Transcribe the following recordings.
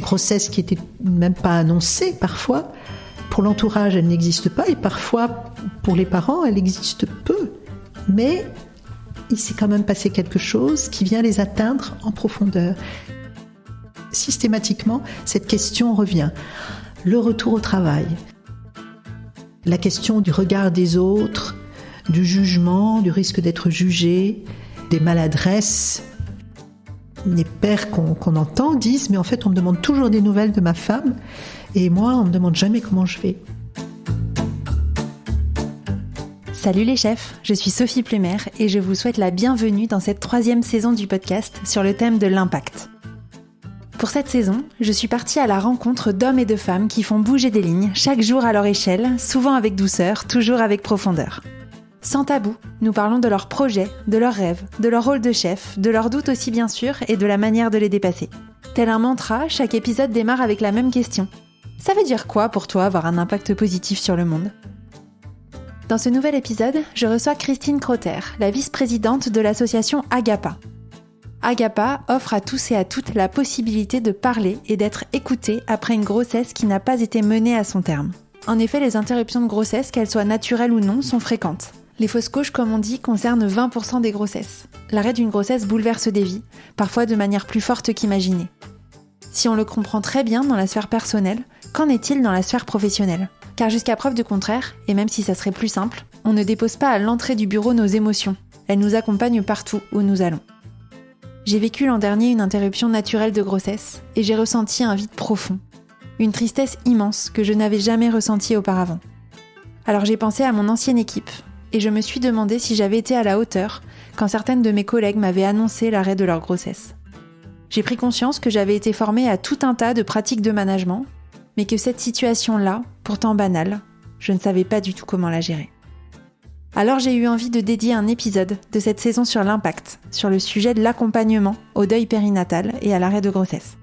grossesse qui n'était même pas annoncée parfois. Pour l'entourage, elle n'existe pas et parfois, pour les parents, elle existe peu. Mais il s'est quand même passé quelque chose qui vient les atteindre en profondeur. Systématiquement, cette question revient. Le retour au travail. La question du regard des autres, du jugement, du risque d'être jugé, des maladresses. Les pères qu'on entend disent « mais en fait, on me demande toujours des nouvelles de ma femme et moi, on me demande jamais comment je vais ». Salut les chefs, je suis Sophie Plumer et je vous souhaite la bienvenue dans cette 3e saison du podcast sur le thème de l'impact. Pour cette saison, je suis partie à la rencontre d'hommes et de femmes qui font bouger des lignes chaque jour à leur échelle, souvent avec douceur, toujours avec profondeur. Sans tabou, nous parlons de leurs projets, de leurs rêves, de leur rôle de chef, de leurs doutes aussi bien sûr et de la manière de les dépasser. Tel un mantra, chaque épisode démarre avec la même question. Ça veut dire quoi pour toi avoir un impact positif sur le monde ? Dans ce nouvel épisode, je reçois Christine Crotter, la vice-présidente de l'association Agapa. Agapa offre à tous et à toutes la possibilité de parler et d'être écoutés après une grossesse qui n'a pas été menée à son terme. En effet, les interruptions de grossesse, qu'elles soient naturelles ou non, sont fréquentes. Les fausses couches, comme on dit, concernent 20% des grossesses. L'arrêt d'une grossesse bouleverse des vies, parfois de manière plus forte qu'imaginée. Si on le comprend très bien dans la sphère personnelle, qu'en est-il dans la sphère professionnelle ? Car jusqu'à preuve du contraire, et même si ça serait plus simple, on ne dépose pas à l'entrée du bureau nos émotions. Elles nous accompagnent partout où nous allons. J'ai vécu l'an dernier une interruption naturelle de grossesse et j'ai ressenti un vide profond. Une tristesse immense que je n'avais jamais ressentie auparavant. Alors j'ai pensé à mon ancienne équipe et je me suis demandé si j'avais été à la hauteur quand certaines de mes collègues m'avaient annoncé l'arrêt de leur grossesse. J'ai pris conscience que j'avais été formée à tout un tas de pratiques de management, mais que cette situation-là, pourtant banale, je ne savais pas du tout comment la gérer. Alors j'ai eu envie de dédier un épisode de cette saison sur l'impact, sur le sujet de l'accompagnement au deuil périnatal et à l'arrêt de grossesse.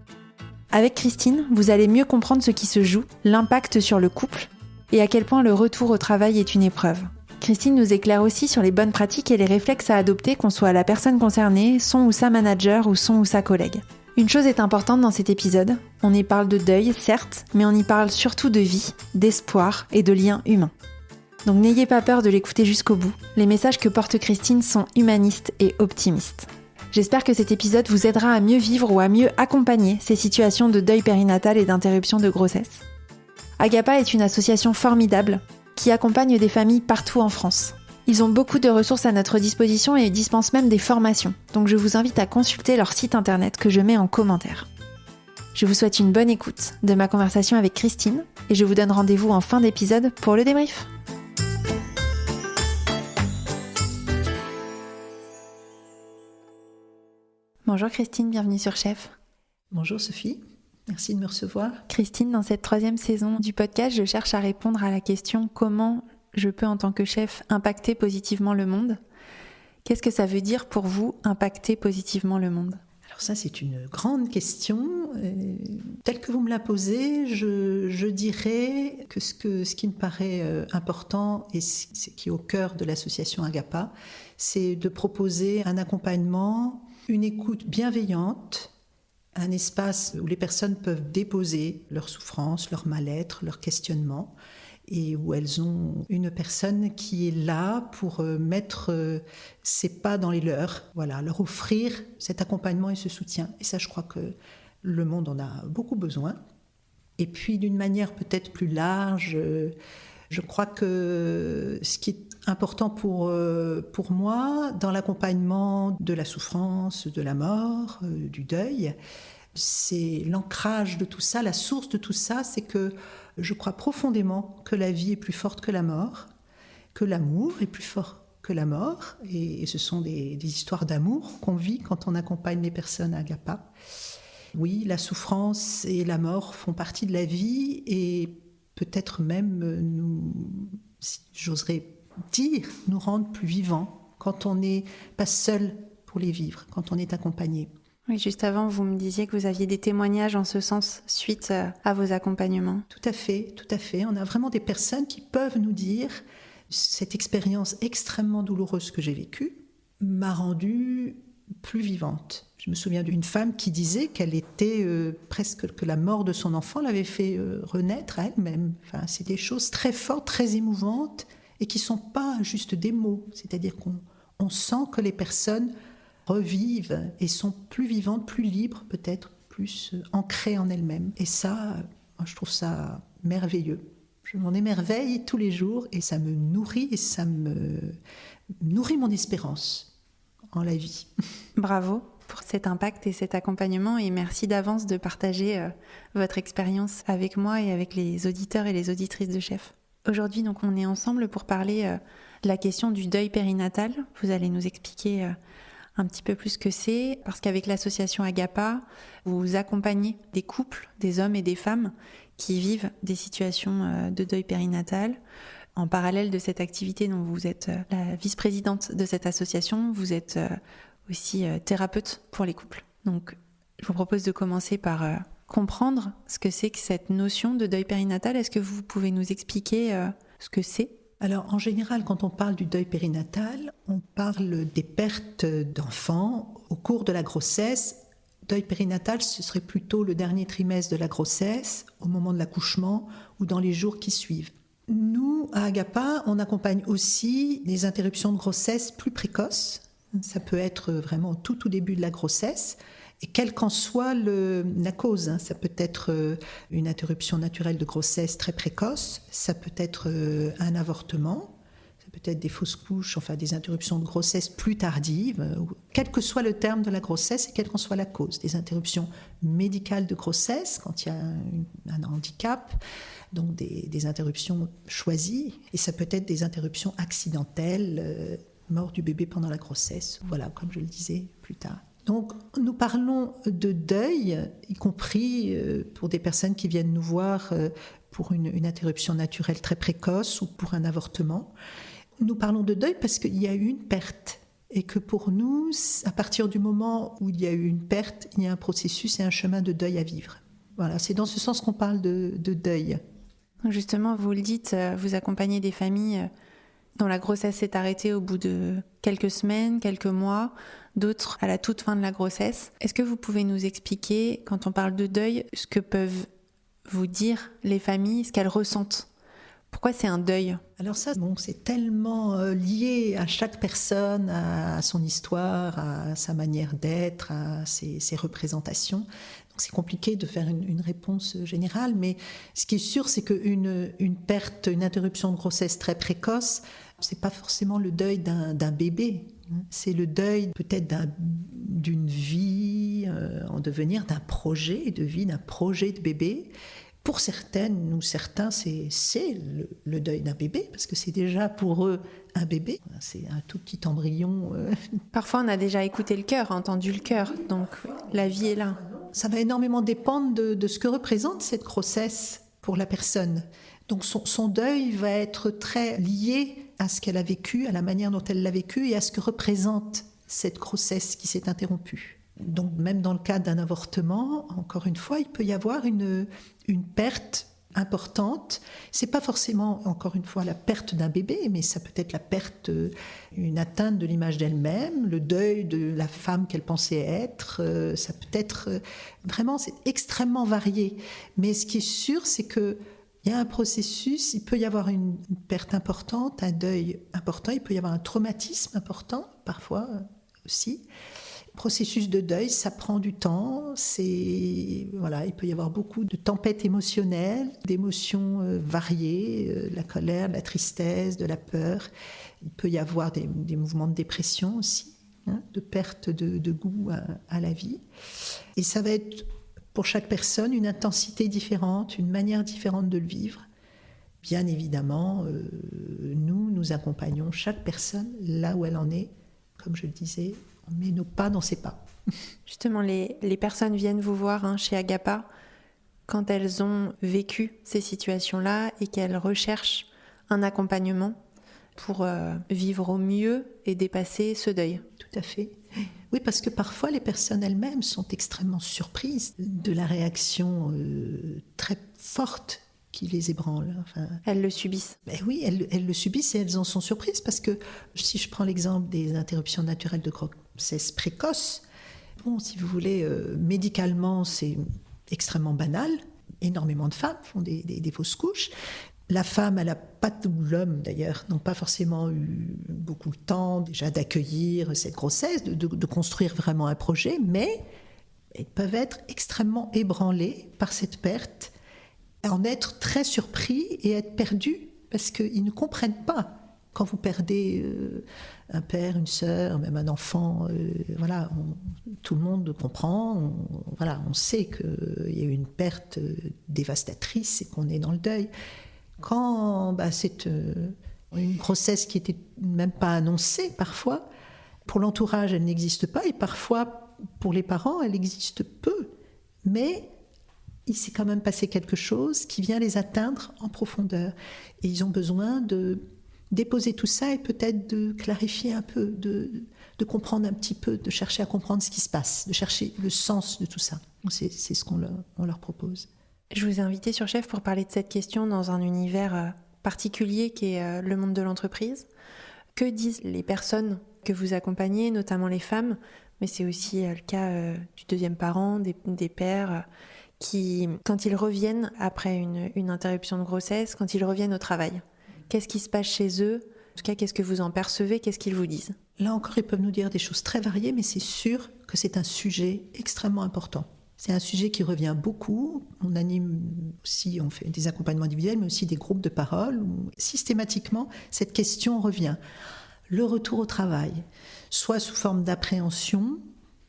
Avec Christine, vous allez mieux comprendre ce qui se joue, l'impact sur le couple, et à quel point le retour au travail est une épreuve. Christine nous éclaire aussi sur les bonnes pratiques et les réflexes à adopter, qu'on soit la personne concernée, son ou sa manager ou son ou sa collègue. Une chose est importante dans cet épisode, on y parle de deuil, certes, mais on y parle surtout de vie, d'espoir et de liens humains. Donc n'ayez pas peur de l'écouter jusqu'au bout, les messages que porte Christine sont humanistes et optimistes. J'espère que cet épisode vous aidera à mieux vivre ou à mieux accompagner ces situations de deuil périnatal et d'interruption de grossesse. Agapa est une association formidable qui accompagne des familles partout en France. Ils ont beaucoup de ressources à notre disposition et dispensent même des formations, donc je vous invite à consulter leur site internet que je mets en commentaire. Je vous souhaite une bonne écoute de ma conversation avec Christine et je vous donne rendez-vous en fin d'épisode pour le débrief. Bonjour Christine, bienvenue sur Chef. Bonjour Sophie, merci de me recevoir. Christine, dans cette 3e saison du podcast, je cherche à répondre à la question comment je peux en tant que chef impacter positivement le monde. Qu'est-ce que ça veut dire pour vous impacter positivement le monde ? Alors ça c'est une grande question. Telle que vous me la posez, je dirais que ce qui me paraît important et ce qui est au cœur de l'association Agapa, c'est de proposer un accompagnement, une écoute bienveillante, un espace où les personnes peuvent déposer leurs souffrances, leur mal-être, leurs questionnements, et où elles ont une personne qui est là pour mettre ses pas dans les leurs, voilà, leur offrir cet accompagnement et ce soutien. Et ça, je crois que le monde en a beaucoup besoin. Et puis, d'une manière peut-être plus large, je crois que ce qui est important pour moi, dans l'accompagnement de la souffrance, de la mort, du deuil, c'est l'ancrage de tout ça, la source de tout ça, c'est que je crois profondément que la vie est plus forte que la mort, que l'amour est plus fort que la mort, et ce sont des histoires d'amour qu'on vit quand on accompagne les personnes à Agapa. Oui, la souffrance et la mort font partie de la vie, et peut-être même, si j'oserais dire, nous rendre plus vivants quand on n'est pas seul pour les vivre, quand on est accompagné. Oui, juste avant, vous me disiez que vous aviez des témoignages en ce sens suite à vos accompagnements. Tout à fait, tout à fait. On a vraiment des personnes qui peuvent nous dire cette expérience extrêmement douloureuse que j'ai vécue m'a rendu plus vivante. Je me souviens d'une femme qui disait qu'elle était presque que la mort de son enfant l'avait fait renaître à elle-même. Enfin, c'est des choses très fortes, très émouvantes et qui ne sont pas juste des mots. C'est-à-dire qu'on sent que les personnes revivent et sont plus vivantes, plus libres peut-être, plus ancrées en elles-mêmes. Et ça, moi, je trouve ça merveilleux. Je m'en émerveille tous les jours et ça me nourrit et ça me nourrit mon espérance en la vie. Bravo pour cet impact et cet accompagnement et merci d'avance de partager votre expérience avec moi et avec les auditeurs et les auditrices de Chef. Aujourd'hui, donc, on est ensemble pour parler de la question du deuil périnatal. Vous allez nous expliquer un petit peu plus ce que c'est, parce qu'avec l'association Agapa, vous accompagnez des couples, des hommes et des femmes qui vivent des situations de deuil périnatal. En parallèle de cette activité dont vous êtes la vice-présidente de cette association, vous êtes aussi thérapeute pour les couples. Donc, je vous propose de commencer par comprendre ce que c'est que cette notion de deuil périnatal. Est-ce que vous pouvez nous expliquer ce que c'est ? Alors, en général, quand on parle du deuil périnatal, on parle des pertes d'enfants au cours de la grossesse. Deuil périnatal, ce serait plutôt le dernier trimestre de la grossesse, au moment de l'accouchement ou dans les jours qui suivent. Nous, à Agapa, on accompagne aussi les interruptions de grossesse plus précoces. Ça peut être vraiment au tout début de la grossesse. Et quelle qu'en soit la cause, ça peut être une interruption naturelle de grossesse très précoce, ça peut être un avortement, ça peut être des fausses couches, enfin des interruptions de grossesse plus tardives, quel que soit le terme de la grossesse et quelle qu'en soit la cause. Des interruptions médicales de grossesse, quand il y a un handicap, donc des interruptions choisies, et ça peut être des interruptions accidentelles, mort du bébé pendant la grossesse, voilà, comme je le disais plus tard. Donc, nous parlons de deuil, y compris pour des personnes qui viennent nous voir pour une interruption naturelle très précoce ou pour un avortement. Nous parlons de deuil parce qu'il y a eu une perte et que pour nous, à partir du moment où il y a eu une perte, il y a un processus et un chemin de deuil à vivre. Voilà, c'est dans ce sens qu'on parle de deuil. Justement, vous le dites, vous accompagnez des familles dont la grossesse s'est arrêtée au bout de quelques semaines, quelques mois, d'autres à la toute fin de la grossesse. Est-ce que vous pouvez nous expliquer, quand on parle de deuil, ce que peuvent vous dire les familles, ce qu'elles ressentent ? Pourquoi c'est un deuil ? Alors ça, c'est tellement lié à chaque personne, à son histoire, à sa manière d'être, à ses représentations. Donc c'est compliqué de faire une réponse générale, mais ce qui est sûr, c'est qu'une perte, une interruption de grossesse très précoce, c'est pas forcément le deuil d'un bébé. C'est le deuil peut-être d'une vie en devenir, d'un projet de vie, d'un projet de bébé. Pour certaines ou certains, c'est le deuil d'un bébé, parce que c'est déjà pour eux un bébé. C'est un tout petit embryon. Parfois, on a déjà écouté le cœur, entendu le cœur, donc la vie est là. Ça va énormément dépendre de ce que représente cette grossesse pour la personne. Donc son deuil va être très lié à ce qu'elle a vécu, à la manière dont elle l'a vécu et à ce que représente cette grossesse qui s'est interrompue. Donc même dans le cas d'un avortement, encore une fois, il peut y avoir une perte importante. C'est pas forcément, encore une fois, la perte d'un bébé, mais ça peut être la perte, une atteinte de l'image d'elle-même, le deuil de la femme qu'elle pensait être. Ça peut être vraiment, c'est extrêmement varié. Mais ce qui est sûr, c'est que il y a un processus, il peut y avoir une perte importante, un deuil important, il peut y avoir un traumatisme important, parfois aussi. Processus de deuil, ça prend du temps. Il peut y avoir beaucoup de tempêtes émotionnelles, d'émotions variées, la colère, la tristesse, de la peur. Il peut y avoir des mouvements de dépression aussi, de perte de goût à la vie. Et ça va être pour chaque personne une intensité différente, une manière différente de le vivre. Bien évidemment, nous accompagnons chaque personne là où elle en est, comme je le disais. On met nos pas dans ses pas. Justement, les personnes viennent vous voir chez Agapa quand elles ont vécu ces situations-là et qu'elles recherchent un accompagnement pour vivre au mieux et dépasser ce deuil. Tout à fait. Oui, parce que parfois les personnes elles-mêmes sont extrêmement surprises de la réaction très forte qui les ébranle. Enfin, elles le subissent. Ben oui, elles le subissent et elles en sont surprises parce que si je prends l'exemple des interruptions naturelles de grossesse précoce. Bon, si vous voulez, médicalement, c'est extrêmement banal. Énormément de femmes font des fausses couches. La femme, elle n'a pas, ou l'homme d'ailleurs, n'ont pas forcément eu beaucoup de temps déjà d'accueillir cette grossesse, de construire vraiment un projet, mais ils peuvent être extrêmement ébranlés par cette perte, en être très surpris et être perdus parce qu'ils ne comprennent pas. Quand vous perdez un père, une sœur, même un enfant, voilà, tout le monde comprend. On sait qu'il y a eu une perte dévastatrice et qu'on est dans le deuil. Quand c'est une grossesse qui n'était même pas annoncée parfois, pour l'entourage, elle n'existe pas et parfois, pour les parents, elle existe peu. Mais il s'est quand même passé quelque chose qui vient les atteindre en profondeur. Et ils ont besoin de déposer tout ça et peut-être de clarifier un peu, de comprendre un petit peu, de chercher à comprendre ce qui se passe, de chercher le sens de tout ça. C'est ce qu'on leur propose. Je vous ai invité sur Chef pour parler de cette question dans un univers particulier qui est le monde de l'entreprise. Que disent les personnes que vous accompagnez, notamment les femmes, mais c'est aussi le cas du deuxième parent, des pères, qui, quand ils reviennent après une interruption de grossesse, quand ils reviennent au travail, qu'est-ce qui se passe chez eux ? En tout cas, qu'est-ce que vous en percevez ? Qu'est-ce qu'ils vous disent ? Là encore, ils peuvent nous dire des choses très variées, mais c'est sûr que c'est un sujet extrêmement important. C'est un sujet qui revient beaucoup. On anime aussi, on fait des accompagnements individuels, mais aussi des groupes de parole où systématiquement, cette question revient. Le retour au travail, soit sous forme d'appréhension,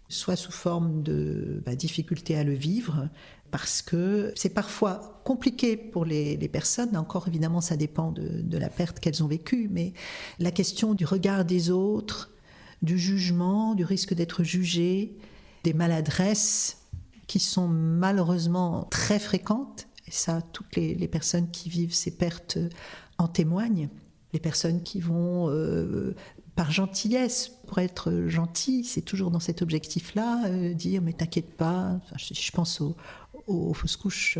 soit sous forme de difficulté à le vivre, parce que c'est parfois compliqué pour les personnes. Encore, évidemment, ça dépend de la perte qu'elles ont vécue, mais la question du regard des autres, du jugement, du risque d'être jugé, des maladresses qui sont malheureusement très fréquentes, et ça, toutes les personnes qui vivent ces pertes en témoignent. Les personnes qui vont, par gentillesse, pour être gentil, c'est toujours dans cet objectif-là, dire « mais t'inquiète pas », je pense aux fausses couches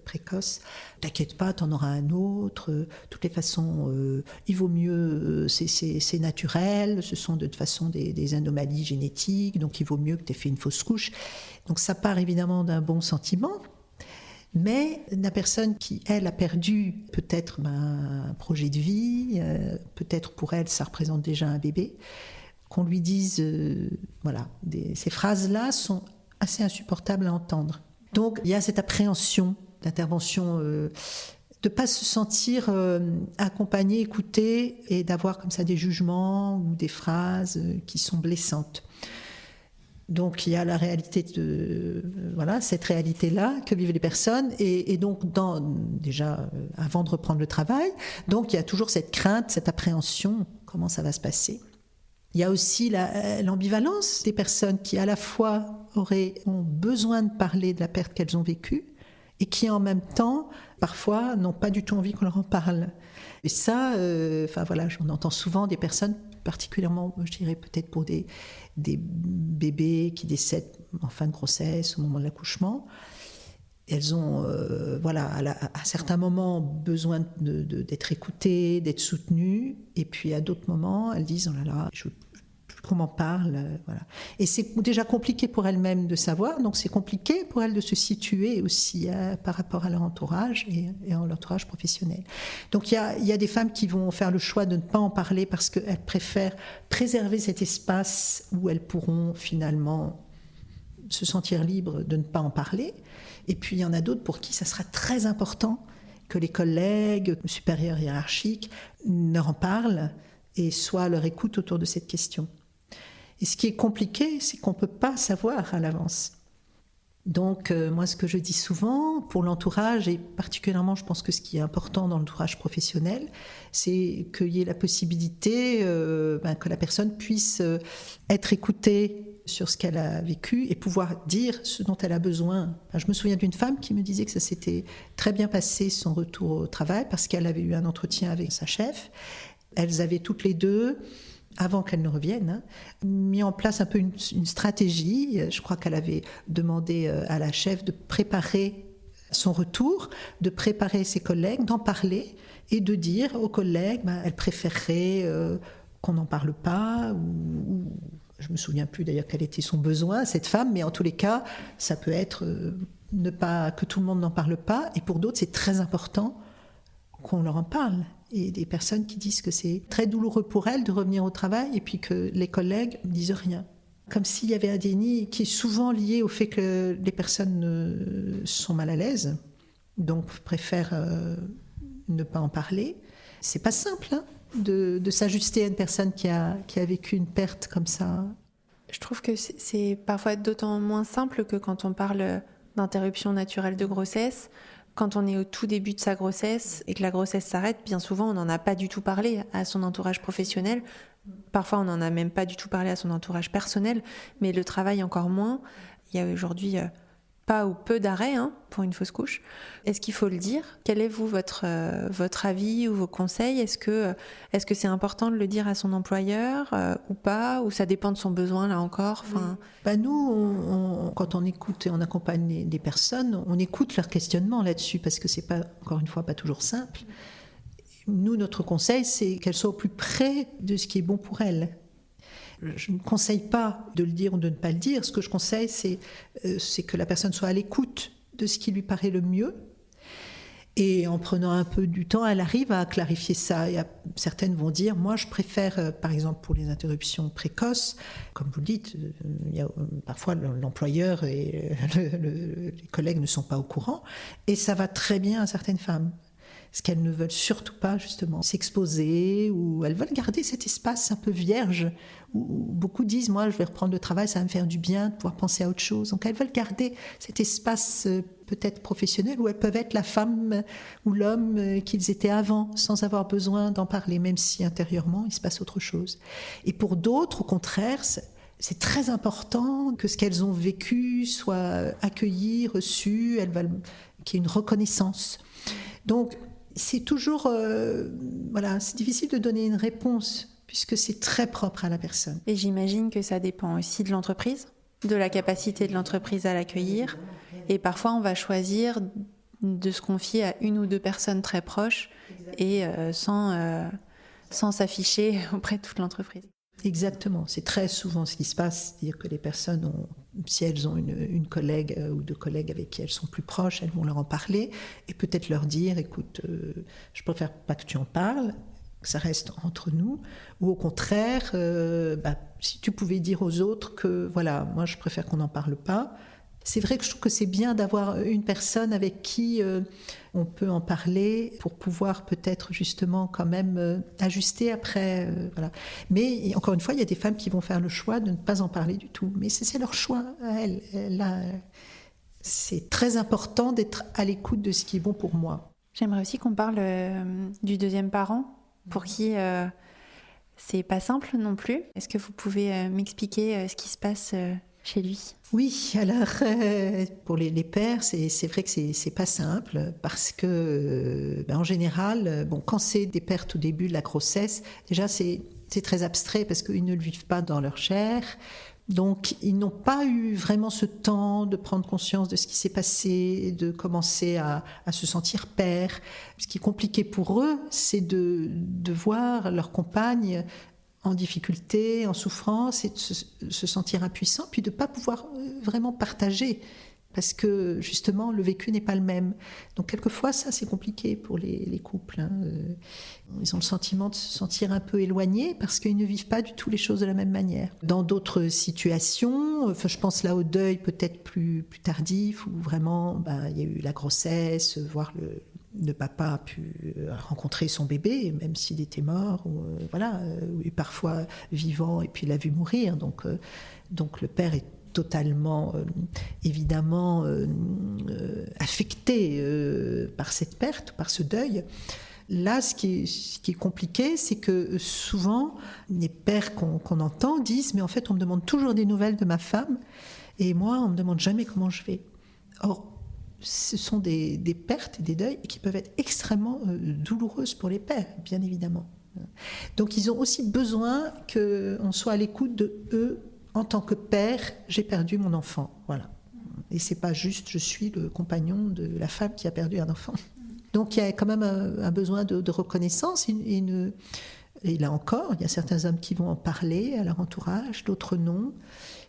précoces, « t'inquiète pas, t'en auras un autre, de toutes les façons, il vaut mieux, c'est naturel, ce sont de toute façon des anomalies génétiques, donc il vaut mieux que t'aies fait une fausse couche ». Donc ça part évidemment d'un bon sentiment, mais la personne qui, elle, a perdu peut-être un projet de vie, peut-être pour elle, ça représente déjà un bébé, qu'on lui dise, ces phrases-là sont assez insupportables à entendre. Donc il y a cette appréhension d'intervention, de ne pas se sentir accompagné, écouté, et d'avoir comme ça des jugements ou des phrases qui sont blessantes. Donc il y a la réalité cette réalité-là que vivent les personnes, et donc déjà avant de reprendre le travail, donc il y a toujours cette crainte, cette appréhension, comment ça va se passer. Il y a aussi l'ambivalence des personnes qui à la fois ont besoin de parler de la perte qu'elles ont vécue et qui en même temps parfois n'ont pas du tout envie qu'on leur en parle. Et ça, j'en entends souvent des personnes, particulièrement, je dirais peut-être pour des bébés qui décèdent en fin de grossesse, au moment de l'accouchement. Elles ont, à certains moments, besoin d'être écoutées, d'être soutenues, et puis à d'autres moments, elles disent « oh là là, je ne sais plus qu'on m'en parle ». Voilà. Et c'est déjà compliqué pour elles-mêmes de savoir, donc c'est compliqué pour elles de se situer aussi par rapport à leur entourage et à leur entourage professionnel. Donc il y a des femmes qui vont faire le choix de ne pas en parler parce qu'elles préfèrent préserver cet espace où elles pourront finalement se sentir libres de ne pas en parler. Et puis il y en a d'autres pour qui ça sera très important que les collègues, le supérieur hiérarchique leur en parlent et soient à leur écoute autour de cette question. Et ce qui est compliqué, c'est qu'on ne peut pas savoir à l'avance. Donc moi, ce que je dis souvent pour l'entourage, et particulièrement je pense que ce qui est important dans l'entourage professionnel, c'est qu'il y ait la possibilité que la personne puisse être écoutée sur ce qu'elle a vécu et pouvoir dire ce dont elle a besoin. Je me souviens d'une femme qui me disait que ça s'était très bien passé son retour au travail parce qu'elle avait eu un entretien avec sa chef. Elles avaient toutes les deux, avant qu'elle ne revienne, mis en place un peu une stratégie. Je crois qu'elle avait demandé à la chef de préparer son retour, de préparer ses collègues, d'en parler et de dire aux collègues elle préférerait qu'on n'en parle pas ou Je me souviens plus d'ailleurs quel était son besoin, cette femme, mais en tous les cas, ça peut être ne pas que tout le monde n'en parle pas, et pour d'autres, c'est très important qu'on leur en parle. Et des personnes qui disent que c'est très douloureux pour elles de revenir au travail, et puis que les collègues ne disent rien. Comme s'il y avait un déni qui est souvent lié au fait que les personnes sont mal à l'aise, donc préfèrent ne pas en parler. C'est pas simple, hein, de s'ajuster à une personne qui a vécu une perte comme ça. Je trouve que c'est parfois d'autant moins simple que quand on parle d'interruption naturelle de grossesse, quand on est au tout début de sa grossesse et que la grossesse s'arrête, bien souvent on n'en a pas du tout parlé à son entourage professionnel. Parfois on n'en a même pas du tout parlé à son entourage personnel, mais le travail encore moins. Il y a aujourd'hui pas ou peu d'arrêts pour une fausse couche. Est-ce qu'il faut le dire ? Quel est votre avis ou vos conseils ? Est-ce que c'est important de le dire à son employeur ou pas ? Ou ça dépend de son besoin là encore ? Nous, quand on écoute et on accompagne des personnes, on écoute leurs questionnements là-dessus parce que c'est pas, encore une fois, pas toujours simple. Nous, notre conseil, c'est qu'elles soient au plus près de ce qui est bon pour elles. Je ne conseille pas de le dire ou de ne pas le dire. Ce que je conseille, c'est que la personne soit à l'écoute de ce qui lui paraît le mieux. Et en prenant un peu du temps, elle arrive à clarifier ça. Certaines vont dire, moi, je préfère, par exemple, pour les interruptions précoces, comme vous le dites, parfois l'employeur et les collègues ne sont pas au courant. Et ça va très bien à certaines femmes. Parce qu'elles ne veulent surtout pas, justement, s'exposer, ou elles veulent garder cet espace un peu vierge, où beaucoup disent, moi, je vais reprendre le travail, ça va me faire du bien de pouvoir penser à autre chose. Donc elles veulent garder cet espace peut-être professionnel, où elles peuvent être la femme ou l'homme qu'ils étaient avant, sans avoir besoin d'en parler, même si intérieurement, il se passe autre chose. Et pour d'autres, au contraire, c'est très important que ce qu'elles ont vécu soit accueilli, reçu, elles veulent qu'il y ait une reconnaissance. Donc, c'est toujours, c'est difficile de donner une réponse puisque c'est très propre à la personne. Et j'imagine que ça dépend aussi de l'entreprise, de la capacité de l'entreprise à l'accueillir. Et parfois, on va choisir de se confier à une ou deux personnes très proches et sans s'afficher auprès de toute l'entreprise. Exactement, c'est très souvent ce qui se passe, c'est-à-dire que les personnes si elles ont une collègue ou deux collègues avec qui elles sont plus proches, elles vont leur en parler et peut-être leur dire, écoute, je préfère pas que tu en parles, que ça reste entre nous, ou au contraire, si tu pouvais dire aux autres que voilà, moi je préfère qu'on n'en parle pas. C'est vrai que je trouve que c'est bien d'avoir une personne avec qui on peut en parler pour pouvoir peut-être justement quand même ajuster après. Voilà. Mais encore une fois, il y a des femmes qui vont faire le choix de ne pas en parler du tout. Mais c'est leur choix à elles. Là, c'est très important d'être à l'écoute de ce qui est bon pour moi. J'aimerais aussi qu'on parle du deuxième parent pour qui c'est pas simple non plus. Est-ce que vous pouvez m'expliquer ce qui se passe chez lui ? Oui, alors pour les pères, c'est vrai que c'est pas simple parce que en général, quand c'est des pertes au début de la grossesse, déjà c'est très abstrait parce qu'ils ne le vivent pas dans leur chair. Donc ils n'ont pas eu vraiment ce temps de prendre conscience de ce qui s'est passé, de commencer à se sentir père. Ce qui est compliqué pour eux, c'est de voir leur compagne en difficulté, en souffrance, et de se sentir impuissant, puis de ne pas pouvoir vraiment partager, parce que justement le vécu n'est pas le même. Donc quelquefois ça c'est compliqué pour les couples. Ils ont le sentiment de se sentir un peu éloignés parce qu'ils ne vivent pas du tout les choses de la même manière. Dans d'autres situations, je pense là au deuil peut-être plus tardif, où vraiment il y a eu la grossesse, voire le papa a pu rencontrer son bébé, même s'il était mort, ou parfois vivant, et puis il l'a vu mourir. Donc le père est totalement, évidemment, affecté par cette perte, par ce deuil. Là, ce qui est compliqué, c'est que souvent, les pères qu'on entend disent « mais en fait, on me demande toujours des nouvelles de ma femme, et moi, on me demande jamais comment je vais ». Or, ce sont des pertes et des deuils qui peuvent être extrêmement douloureuses pour les pères, bien évidemment. Donc ils ont aussi besoin qu'on soit à l'écoute de eux. En tant que père, j'ai perdu mon enfant. Voilà. Et c'est pas juste, je suis le compagnon de la femme qui a perdu un enfant. Donc il y a quand même un besoin de reconnaissance, Et là encore, il y a certains hommes qui vont en parler à leur entourage, d'autres non.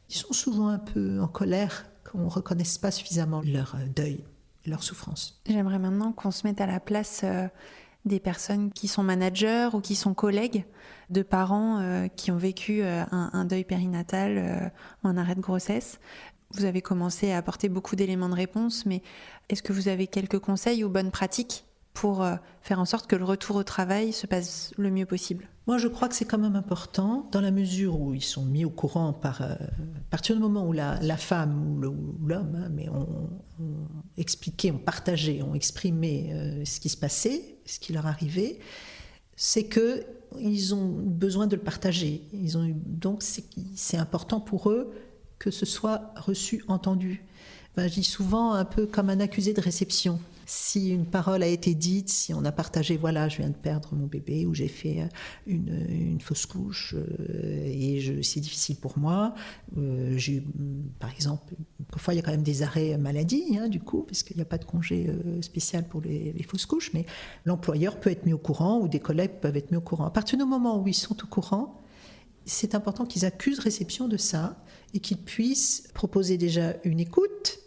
Ils sont souvent un peu en colère qu'on ne reconnaisse pas suffisamment leur deuil, leur souffrance. J'aimerais maintenant qu'on se mette à la place des personnes qui sont managers ou qui sont collègues de parents qui ont vécu un deuil périnatal ou un arrêt de grossesse. Vous avez commencé à apporter beaucoup d'éléments de réponse, mais est-ce que vous avez quelques conseils ou bonnes pratiques pour faire en sorte que le retour au travail se passe le mieux possible? Moi, je crois que c'est quand même important, dans la mesure où ils sont mis au courant à partir du moment où la femme ou l'homme, mais ont expliqué, ont partagé, ont exprimé ce qui se passait, ce qui leur arrivait, c'est qu'ils ont besoin de le partager. Donc, c'est important pour eux que ce soit reçu, entendu. Je dis souvent un peu comme un accusé de réception. Si une parole a été dite, si on a partagé, voilà, je viens de perdre mon bébé ou j'ai fait une fausse couche et c'est difficile pour moi. J'ai eu, par exemple, parfois il y a quand même des arrêts maladie, du coup, parce qu'il n'y a pas de congé spécial pour les fausses couches, mais l'employeur peut être mis au courant ou des collègues peuvent être mis au courant. À partir du moment où ils sont au courant, c'est important qu'ils accusent réception de ça et qu'ils puissent proposer déjà une écoute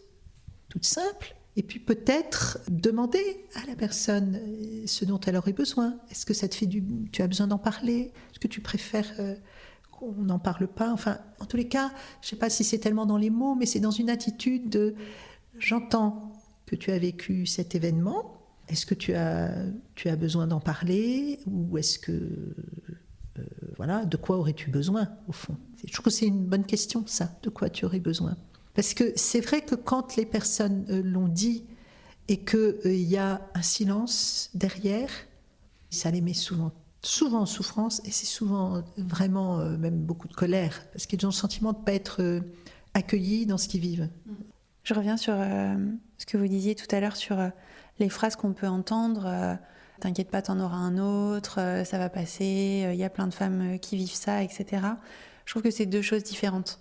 toute simple. Et puis peut-être demander à la personne ce dont elle aurait besoin. Est-ce que ça te fait tu as besoin d'en parler? Est-ce que tu préfères qu'on n'en parle pas? Enfin, en tous les cas, je ne sais pas si c'est tellement dans les mots, mais c'est dans une attitude de j'entends que tu as vécu cet événement. Est-ce que tu as besoin d'en parler? Ou est-ce que voilà, de quoi aurais-tu besoin au fond? Je trouve que c'est une bonne question, ça. De quoi tu aurais besoin? Parce que c'est vrai que quand les personnes l'ont dit et qu'il y a un silence derrière, ça les met souvent en souffrance et c'est souvent vraiment même beaucoup de colère parce qu'ils ont le sentiment de ne pas être accueillis dans ce qu'ils vivent. Je reviens sur ce que vous disiez tout à l'heure sur les phrases qu'on peut entendre. T'inquiète pas, t'en auras un autre, ça va passer, il y a plein de femmes qui vivent ça, etc. Je trouve que c'est deux choses différentes.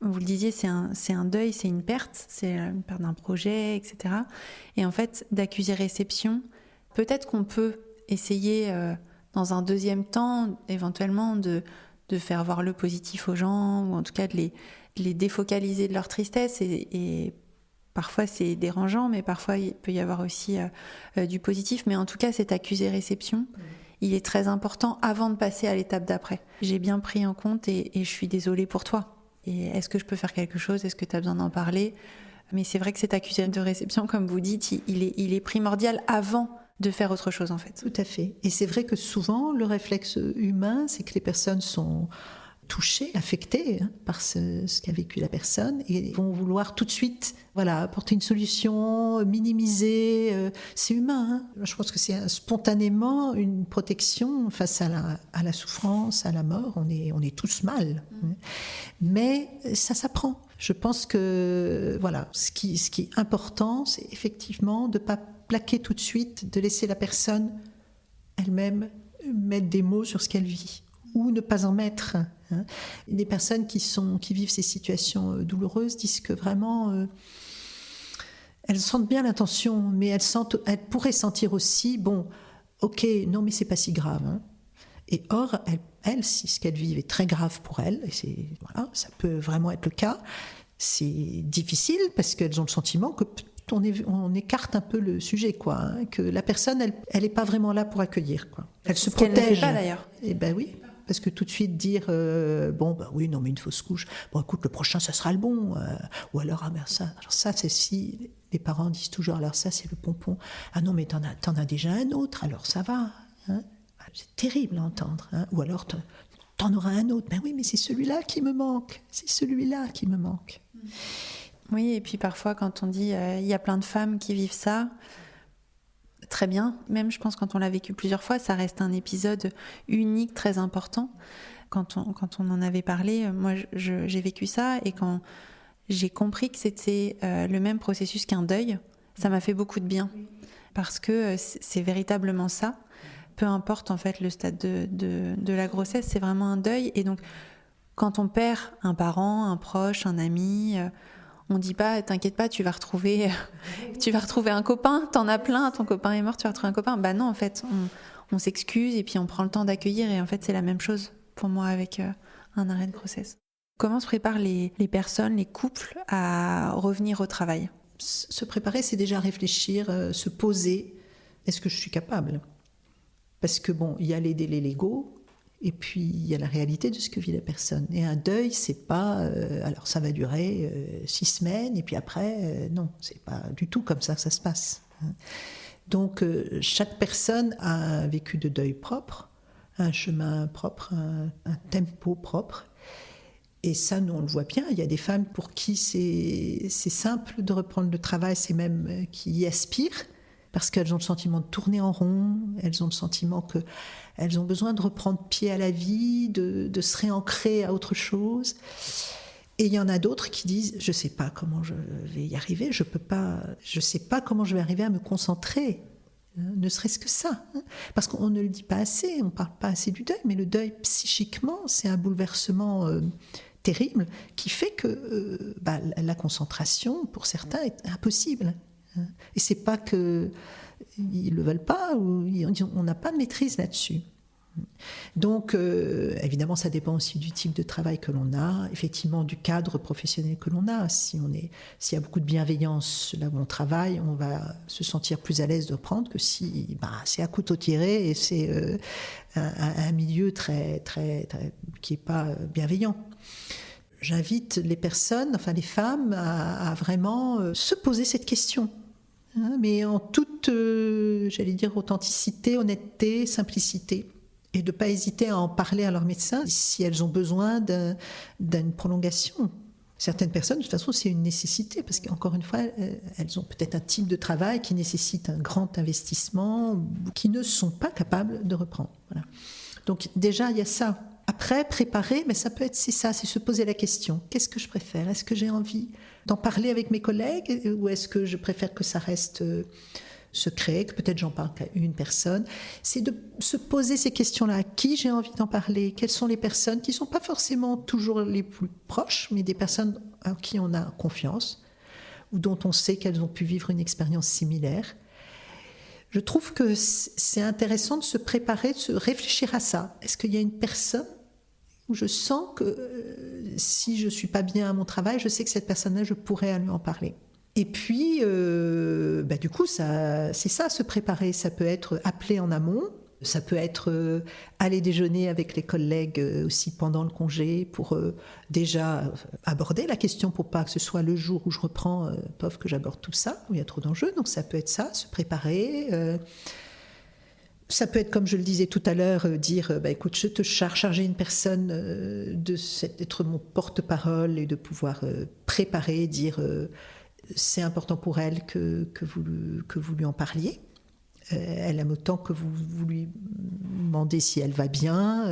Vous le disiez, c'est un deuil, c'est une perte d'un projet, etc. Et en fait, d'accuser réception, peut-être qu'on peut essayer dans un deuxième temps, éventuellement, de faire voir le positif aux gens, ou en tout cas de les défocaliser de leur tristesse. Et parfois, c'est dérangeant, mais parfois, il peut y avoir aussi du positif. Mais en tout cas, cet accusé réception, il est très important avant de passer à l'étape d'après. J'ai bien pris en compte et je suis désolée pour toi. Et est-ce que je peux faire quelque chose? Est-ce que tu as besoin d'en parler? Mais c'est vrai que cet accusé de réception, comme vous dites, il est primordial avant de faire autre chose, en fait. Tout à fait. Et c'est vrai que souvent, le réflexe humain, c'est que les personnes sont touchées, affectées par ce qu'a vécu la personne et vont vouloir tout de suite apporter une solution, minimiser. C'est humain. Je pense que c'est spontanément une protection face à la souffrance, à la mort. On est tous mal. Mais ça s'apprend. Je pense que ce qui est important, c'est effectivement de ne pas plaquer tout de suite, de laisser la personne elle-même mettre des mots sur ce qu'elle vit ou ne pas en mettre. Les personnes qui vivent ces situations douloureuses disent que vraiment elles sentent bien l'intention, mais elles pourraient sentir aussi ok, non mais c'est pas si grave. Et or, elles, si ce qu'elles vivent est très grave pour elles, et ça peut vraiment être le cas, c'est difficile parce qu'elles ont le sentiment que on écarte un peu le sujet, que la personne, elle n'est pas vraiment là pour accueillir, Elle se protège. Qu'elle ne fait pas d'ailleurs. Eh ben oui. Parce que tout de suite dire oui, non mais une fausse couche, écoute, le prochain ça sera le bon, ou alors ça c'est si les parents disent toujours, alors ça c'est le pompon, ah non mais t'en as déjà un autre, alors ça va, c'est terrible à entendre, ou alors t'en auras un autre, ben oui mais c'est celui-là qui me manque. Oui, et puis parfois quand on dit il y a plein de femmes qui vivent ça, très bien, même je pense quand on l'a vécu plusieurs fois, ça reste un épisode unique, très important. Quand on en avait parlé, moi j'ai vécu ça et quand j'ai compris que c'était le même processus qu'un deuil, ça m'a fait beaucoup de bien parce que c'est véritablement ça. Peu importe en fait le stade de la grossesse, c'est vraiment un deuil. Et donc quand on perd un parent, un proche, un ami, on dit pas t'inquiète pas, tu vas retrouver un copain, t'en as plein, ton copain est mort, tu vas retrouver un copain. Bah non, en fait, on s'excuse et puis on prend le temps d'accueillir. Et en fait, c'est la même chose pour moi avec un arrêt de grossesse. Comment se préparent les personnes, les couples à revenir au travail ? Se préparer, c'est déjà réfléchir, se poser. Est-ce que je suis capable ? Parce que il y a les délais légaux. Et puis, il y a la réalité de ce que vit la personne. Et un deuil, c'est pas... alors, ça va durer 6 semaines, et puis après, non, c'est pas du tout comme ça que ça se passe. Donc, chaque personne a un vécu de deuil propre, un chemin propre, un tempo propre. Et ça, nous, on le voit bien. Il y a des femmes pour qui c'est simple de reprendre le travail, c'est même qui y aspirent, parce qu'elles ont le sentiment de tourner en rond, elles ont le sentiment qu'elles ont besoin de reprendre pied à la vie, de se réancrer à autre chose. Et il y en a d'autres qui disent « je ne sais pas comment je vais y arriver, je ne sais pas comment je vais arriver à me concentrer ». Ne serait-ce que ça. Parce qu'on ne le dit pas assez, on ne parle pas assez du deuil, mais le deuil, psychiquement, c'est un bouleversement terrible qui fait que la concentration, pour certains, est impossible. Et c'est pas qu'ils ne le veulent pas, ou on n'a pas de maîtrise là-dessus. Donc, évidemment, ça dépend aussi du type de travail que l'on a, effectivement du cadre professionnel que l'on a. S'il y a beaucoup de bienveillance là où on travaille, on va se sentir plus à l'aise de reprendre que si c'est à couteau tiré et c'est un milieu très, très, très, qui n'est pas bienveillant. J'invite les personnes, enfin les femmes, à vraiment se poser cette question. Mais en toute, j'allais dire, authenticité, honnêteté, simplicité. Et de ne pas hésiter à en parler à leur médecin si elles ont besoin d'une prolongation. Certaines personnes, de toute façon, c'est une nécessité, parce qu'encore une fois, elles ont peut-être un type de travail qui nécessite un grand investissement, qui ne sont pas capables de reprendre. Voilà. Donc déjà, il y a ça. Après, préparer, mais ça peut être, c'est se poser la question. Qu'est-ce que je préfère ? Est-ce que j'ai envie d'en parler avec mes collègues, ou est-ce que je préfère que ça reste secret, que peut-être j'en parle qu'à une personne? C'est de se poser ces questions-là. À qui j'ai envie d'en parler ? Quelles sont les personnes qui ne sont pas forcément toujours les plus proches, mais des personnes en qui on a confiance, ou dont on sait qu'elles ont pu vivre une expérience similaire. Je trouve que c'est intéressant de se préparer, de se réfléchir à ça. Est-ce qu'il y a une personne où je sens que si je ne suis pas bien à mon travail, je sais que cette personne-là, je pourrais lui en parler. Et puis, du coup, c'est ça, se préparer. Ça peut être appeler en amont, ça peut être aller déjeuner avec les collègues aussi pendant le congé pour déjà aborder la question pour pas que ce soit le jour où je reprends, que j'aborde tout ça, où il y a trop d'enjeux. Donc ça peut être ça, se préparer. Ça peut être, comme je le disais tout à l'heure, dire écoute, je te charger une personne d'être mon porte-parole et de pouvoir préparer, dire c'est important pour elle que vous lui en parliez. Elle aime autant que vous lui demandez si elle va bien,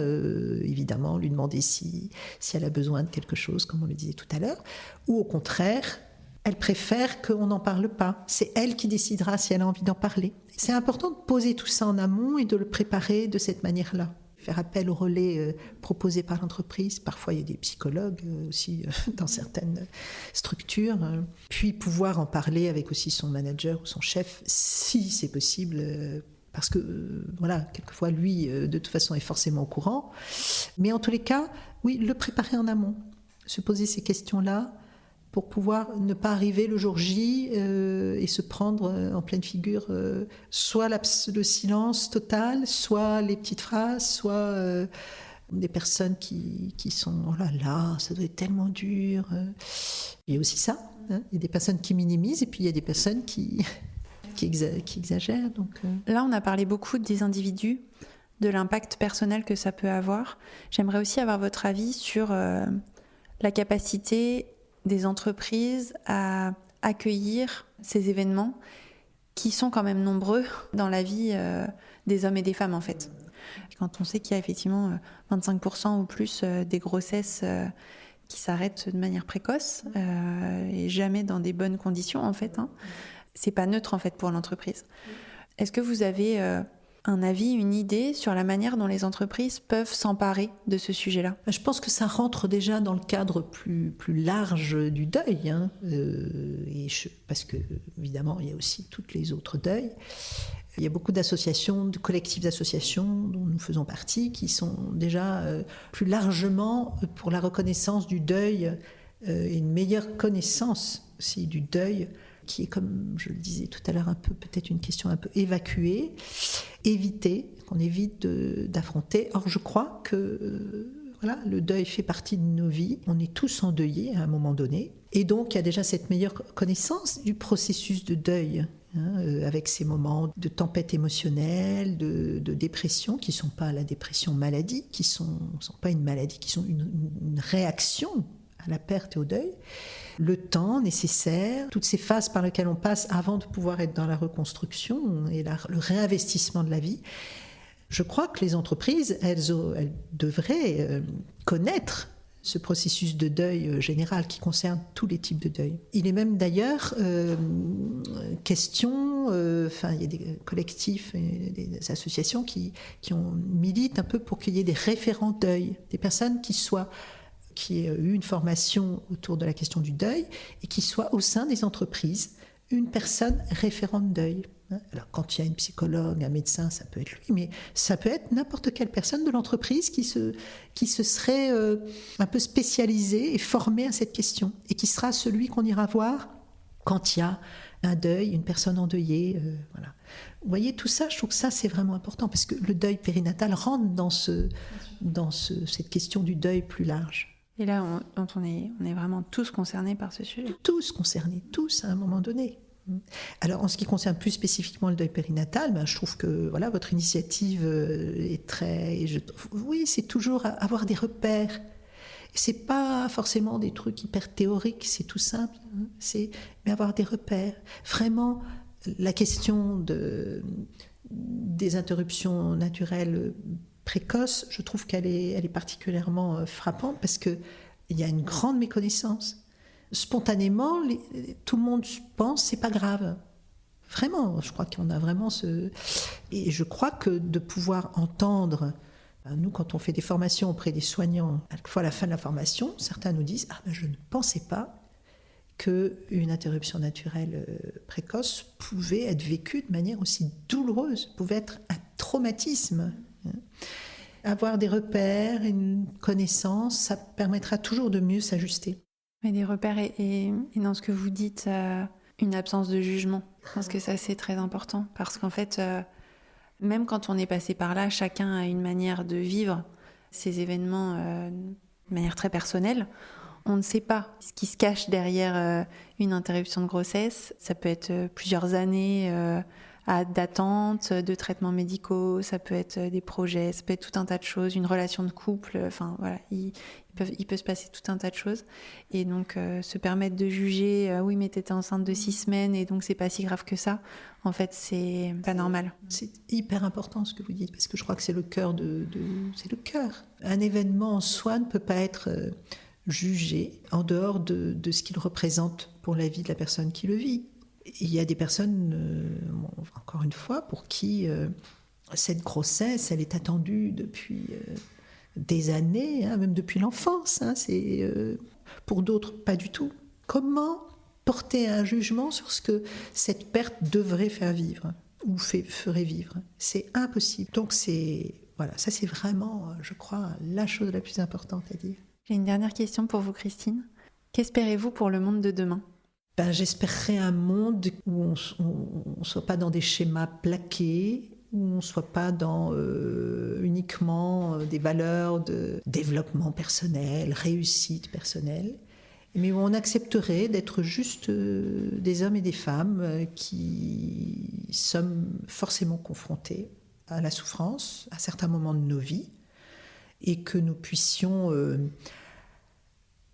évidemment, lui demander si elle a besoin de quelque chose, comme on le disait tout à l'heure, ou au contraire, elle préfère qu'on n'en parle pas. C'est elle qui décidera si elle a envie d'en parler. C'est important de poser tout ça en amont et de le préparer de cette manière-là. Faire appel au relais proposé par l'entreprise. Parfois, il y a des psychologues aussi dans certaines structures. Puis pouvoir en parler avec aussi son manager ou son chef, si c'est possible, parce que, quelquefois, lui, de toute façon, est forcément au courant. Mais en tous les cas, oui, le préparer en amont. Se poser ces questions-là pour pouvoir ne pas arriver le jour J et se prendre en pleine figure soit le silence total, soit les petites phrases, soit des personnes qui sont « oh là là, ça doit être tellement dur ». Il y a aussi ça, il y a des personnes qui minimisent et puis il y a des personnes qui exagèrent. Donc, Là, on a parlé beaucoup des individus, de l'impact personnel que ça peut avoir. J'aimerais aussi avoir votre avis sur la capacité des entreprises à accueillir ces événements qui sont quand même nombreux dans la vie des hommes et des femmes en fait. Quand on sait qu'il y a effectivement 25% ou plus des grossesses qui s'arrêtent de manière précoce et jamais dans des bonnes conditions en fait, c'est pas neutre en fait pour l'entreprise. Est-ce que vous avez un avis, une idée sur la manière dont les entreprises peuvent s'emparer de ce sujet-là ? Je pense que ça rentre déjà dans le cadre plus large du deuil, parce que évidemment il y a aussi tous les autres deuils. Il y a beaucoup d'associations, de collectifs d'associations dont nous faisons partie, qui sont déjà plus largement pour la reconnaissance du deuil et une meilleure connaissance aussi du deuil, qui est, comme je le disais tout à l'heure, peut-être une question un peu évacuée, qu'on évite d'affronter. Or, je crois que voilà, le deuil fait partie de nos vies. On est tous endeuillés à un moment donné. Et donc, il y a déjà cette meilleure connaissance du processus de deuil, avec ces moments de tempête émotionnelle, de dépression, qui ne sont pas la dépression maladie, qui ne sont pas une maladie, qui sont une réaction à la perte et au deuil. Le temps nécessaire, toutes ces phases par lesquelles on passe avant de pouvoir être dans la reconstruction et le réinvestissement de la vie. Je crois que les entreprises, elles devraient connaître ce processus de deuil général qui concerne tous les types de deuil. Il est même d'ailleurs question, il y a des collectifs et des associations qui militent un peu pour qu'il y ait des référents deuil, des personnes qui aient eu une formation autour de la question du deuil et qui soient au sein des entreprises une personne référente deuil. Alors, quand il y a une psychologue, un médecin, ça peut être lui, mais ça peut être n'importe quelle personne de l'entreprise qui se serait un peu spécialisée et formée à cette question, et qui sera celui qu'on ira voir quand il y a un deuil, une personne endeuillée. Voilà. Vous voyez, tout ça, je trouve que ça, c'est vraiment important, parce que le deuil périnatal rentre dans cette question du deuil plus large. Et là, on est vraiment tous concernés par ce sujet. Tous concernés, tous à un moment donné. Alors, en ce qui concerne plus spécifiquement le deuil périnatal, je trouve que voilà, votre initiative est très... Oui, c'est toujours avoir des repères. C'est pas forcément des trucs hyper théoriques, c'est tout simple, mais avoir des repères. Vraiment, la question des interruptions naturelles précoces, je trouve qu'elle est particulièrement frappante parce qu'il y a une grande méconnaissance. Spontanément, tout le monde pense c'est pas grave. Vraiment, je crois qu'on a vraiment Et je crois que de pouvoir entendre, nous quand on fait des formations auprès des soignants, à la fin de la formation, certains nous disent je ne pensais pas qu'une interruption naturelle précoce pouvait être vécue de manière aussi douloureuse, pouvait être un traumatisme. Avoir des repères, une connaissance, ça permettra toujours de mieux s'ajuster. Mais des repères et dans ce que vous dites, une absence de jugement. Je pense que ça, c'est très important. Parce qu'en fait, même quand on est passé par là, chacun a une manière de vivre ces événements de manière très personnelle. On ne sait pas ce qui se cache derrière une interruption de grossesse. Ça peut être plusieurs années d'attente, de traitements médicaux, ça peut être des projets, ça peut être tout un tas de choses, une relation de couple, enfin voilà, il peut se passer tout un tas de choses. Et donc se permettre de juger, oui mais t'étais enceinte de 6 semaines et donc c'est pas si grave que ça, en fait c'est pas normal. C'est hyper important ce que vous dites, parce que je crois que c'est le cœur c'est le cœur. Un événement en soi ne peut pas être jugé en dehors de ce qu'il représente pour la vie de la personne qui le vit. Il y a des personnes, encore une fois, pour qui cette grossesse, elle est attendue depuis des années, même depuis l'enfance. Pour d'autres, pas du tout. Comment porter un jugement sur ce que cette perte devrait faire vivre ou ferait vivre? C'est impossible. Donc ça c'est vraiment, je crois, la chose la plus importante à dire. J'ai une dernière question pour vous, Christine. Qu'espérez-vous pour le monde de demain ? J'espérerais un monde où on ne soit pas dans des schémas plaqués, où on ne soit pas dans uniquement des valeurs de développement personnel, réussite personnelle, mais où on accepterait d'être juste des hommes et des femmes qui sommes forcément confrontés à la souffrance à certains moments de nos vies, et que nous puissions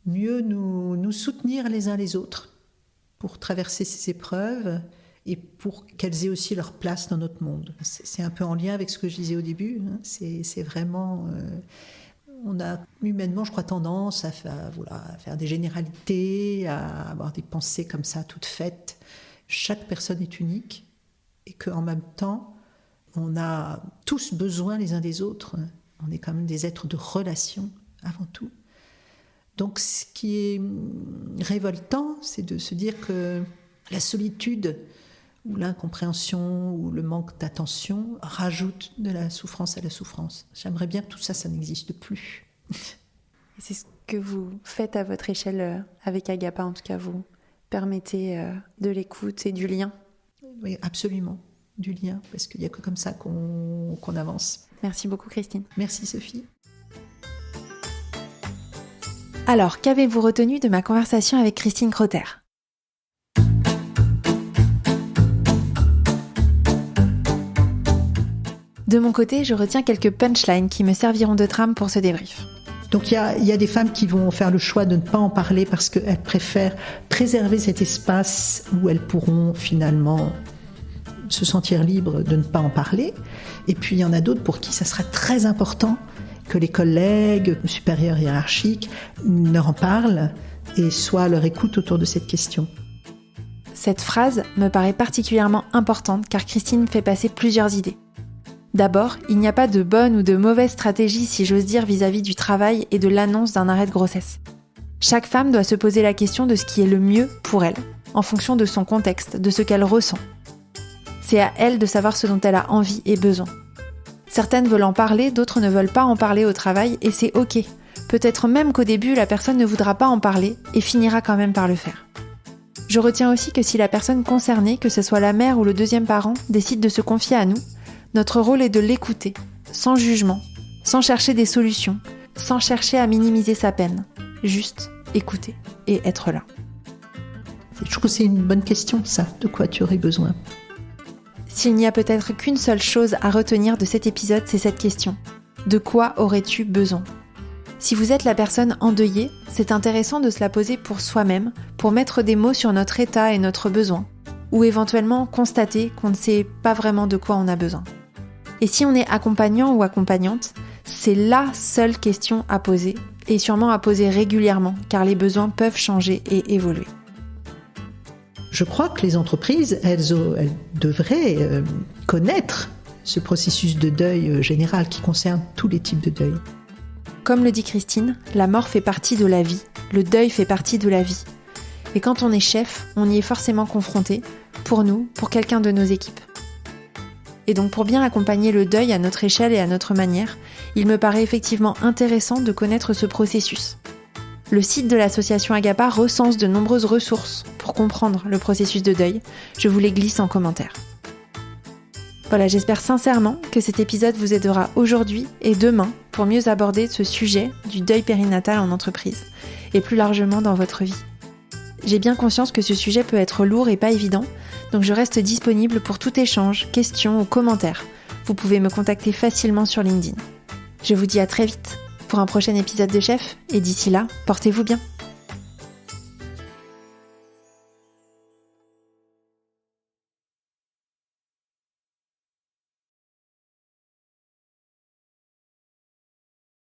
mieux nous soutenir les uns les autres pour traverser ces épreuves et pour qu'elles aient aussi leur place dans notre monde. C'est un peu en lien avec ce que je disais au début. C'est vraiment... on a humainement, je crois, tendance à faire des généralités, à avoir des pensées comme ça, toutes faites. Chaque personne est unique et qu'en même temps, on a tous besoin les uns des autres. On est quand même des êtres de relation avant tout. Donc ce qui est révoltant, c'est de se dire que la solitude où l'incompréhension ou le manque d'attention rajoute de la souffrance à la souffrance. J'aimerais bien que tout ça, ça n'existe plus. Et c'est ce que vous faites à votre échelle avec Agapa, en tout cas, vous permettez de l'écoute et du lien. Oui, absolument, du lien, parce qu'il n'y a que comme ça qu'on avance. Merci beaucoup, Christine. Merci, Sophie. Alors, qu'avez-vous retenu de ma conversation avec Christine Crotter ? De mon côté, je retiens quelques punchlines qui me serviront de trame pour ce débrief. Donc il y a des femmes qui vont faire le choix de ne pas en parler parce qu'elles préfèrent préserver cet espace où elles pourront finalement se sentir libres de ne pas en parler. Et puis il y en a d'autres pour qui ça sera très important que les collègues supérieurs hiérarchiques leur en parlent et soient à leur écoute autour de cette question. Cette phrase me paraît particulièrement importante car Christine fait passer plusieurs idées. D'abord, il n'y a pas de bonne ou de mauvaise stratégie, si j'ose dire, vis-à-vis du travail et de l'annonce d'un arrêt de grossesse. Chaque femme doit se poser la question de ce qui est le mieux pour elle, en fonction de son contexte, de ce qu'elle ressent. C'est à elle de savoir ce dont elle a envie et besoin. Certaines veulent en parler, d'autres ne veulent pas en parler au travail, et c'est ok. Peut-être même qu'au début, la personne ne voudra pas en parler et finira quand même par le faire. Je retiens aussi que si la personne concernée, que ce soit la mère ou le deuxième parent, décide de se confier à nous, notre rôle est de l'écouter, sans jugement, sans chercher des solutions, sans chercher à minimiser sa peine. Juste écouter et être là. Je trouve que c'est une bonne question, ça. De quoi tu aurais besoin ? S'il n'y a peut-être qu'une seule chose à retenir de cet épisode, c'est cette question. De quoi aurais-tu besoin ? Si vous êtes la personne endeuillée, c'est intéressant de se la poser pour soi-même, pour mettre des mots sur notre état et notre besoin, ou éventuellement constater qu'on ne sait pas vraiment de quoi on a besoin. Et si on est accompagnant ou accompagnante, c'est la seule question à poser, et sûrement à poser régulièrement, car les besoins peuvent changer et évoluer. Je crois que les entreprises, elles devraient connaître ce processus de deuil général qui concerne tous les types de deuil. Comme le dit Christine, la mort fait partie de la vie, le deuil fait partie de la vie. Et quand on est chef, on y est forcément confronté, pour nous, pour quelqu'un de nos équipes. Et donc pour bien accompagner le deuil à notre échelle et à notre manière, il me paraît effectivement intéressant de connaître ce processus. Le site de l'association Agapa recense de nombreuses ressources pour comprendre le processus de deuil. Je vous les glisse en commentaire. Voilà, j'espère sincèrement que cet épisode vous aidera aujourd'hui et demain pour mieux aborder ce sujet du deuil périnatal en entreprise et plus largement dans votre vie. J'ai bien conscience que ce sujet peut être lourd et pas évident, donc je reste disponible pour tout échange, questions ou commentaires. Vous pouvez me contacter facilement sur LinkedIn. Je vous dis à très vite pour un prochain épisode de Chef, et d'ici là, portez-vous bien.